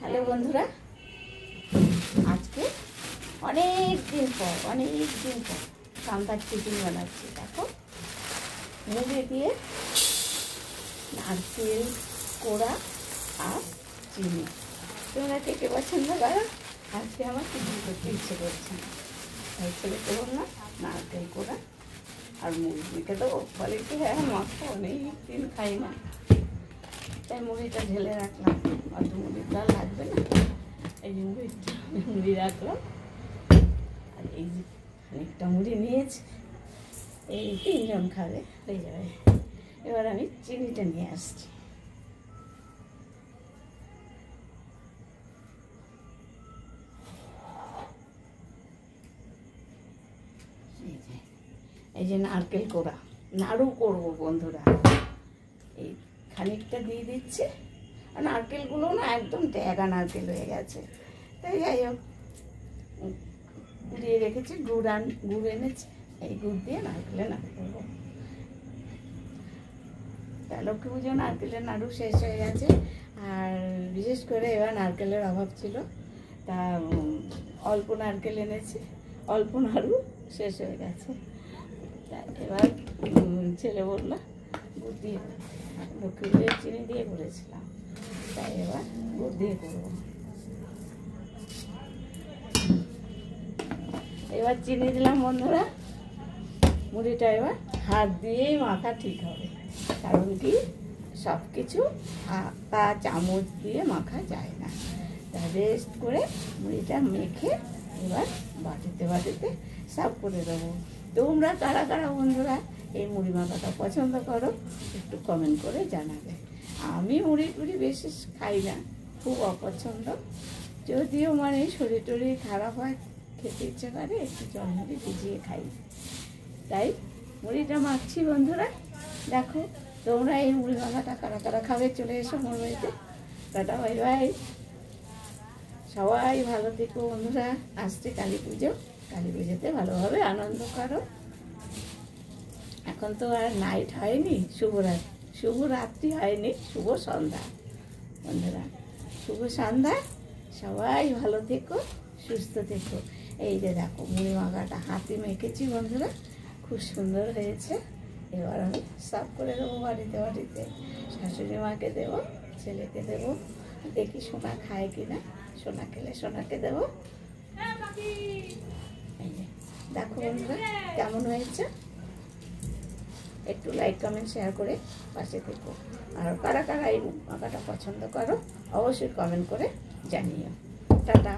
Hello বন্ধুরা, আজকে অনেক দিন পর সান্তার টিফিন বানাচ্ছি। দেখো, মুড়ি দিয়ে নারকেল কোড়া আর চিনি। তোমরা কে কে পছন্দ করো? আজকে আমার টিফিন করতে ইচ্ছে করছে না, তাই ছেলেকে বললাম নারকেল কোড়া আর মুড়ি মেখে দেবো। বলে কি হ্যাঁ মাখো, অনেক দিন খাই না, তাই মুড়িটা ঢেলে রাখলাম। অত মুড়িটা লাগবে না, এই যে মুড়ি রাখলাম। আর এই যে অনেকটা মুড়ি নিয়েছি, এই 3 জন খাবে, হয়ে যাবে। এবার আমি চিনিটা নিয়ে আসছি। এই যে নারকেল কোড়া, নাড়ু করবো বন্ধুরা। এই খানিকটা দিয়ে দিচ্ছে। আর নারকেলগুলো না একদম ট্যাগা নারকেল হয়ে গেছে, তাই যাই হোক দিয়ে রেখেছি। গুড় এনেছি, এই গুড় দিয়ে নারকেলের নাড়ু করবো। তা লক্ষ্মী পুজো নারকেলের নাড়ু শেষ হয়ে গেছে। আর বিশেষ করে এবার নারকেলের অভাব ছিল, তা অল্প নারকেল এনেছি, অল্প নাড়ু শেষ হয়ে গেছে। তা এবার ছেলে বললো গুড় দিয়ে, লক্ষ্মী পুজোর চিনি দিয়ে করেছিলাম, তাই এবার গুড় দিয়ে করবো। এবার চিনি দিলাম বন্ধুরা। মুড়িটা এবার হাত দিয়েই মাখা ঠিক হবে, কারণ কি সব কিছু হাতা চামচ দিয়ে মাখা যায় না। তা রেস্ট করে মুড়িটা মেখে এবার বাটিতে সার্ভ করে দেবো। তোমরা কারা কারা বন্ধুরা এই মুড়ি মাখাটা পছন্দ করো একটু কমেন্ট করে জানাবে। আমি মুড়ি টুড়ি বেশি খাই না, খুব অপছন্দ। যদিও মানে শরীর টরীর খারাপ হয়, খেতে ইচ্ছে করে একটু জল মুড়ি ভিজিয়ে খাই, তাই মুড়িটা মাখছি বন্ধুরা। দেখো তোমরা এই মুড়ি মাখাটা কারা কারা খাবে চলে এসো মোর বাড়িতে। Tata, bye bye. সবাই ভালো থেকো বন্ধুরা। আসছে কালী পুজো, কালী পুজোতে ভালোভাবে আনন্দ করো। এখন তো আর নাইট হয়নি, শুভরাত্রি হয়নি, শুভ সন্ধ্যা বন্ধুরা, শুভ সন্ধ্যা। সবাই ভালো থেকো, সুস্থ থেকো। এই যে দেখো মুড়ি মাখাটা হাতে মেখেছি বন্ধুরা, খুব সুন্দর হয়েছে। এবার আমি সার্ভ করে দেবো বাড়িতে। শাশুড়ি মাকে দেবো, ছেলেকে দেবো, দেখি সোনা খায় কিনা। সোনা খেলে সোনাকে দেবো। এই যে দেখো বন্ধুরা কেমন হয়েছে, একটু লাইক কমেন্ট শেয়ার করে পাশে থেকো। আর কারা কারা এই মাখাটা পছন্দ করো অবশ্যই কমেন্ট করে জানিও। টাটা।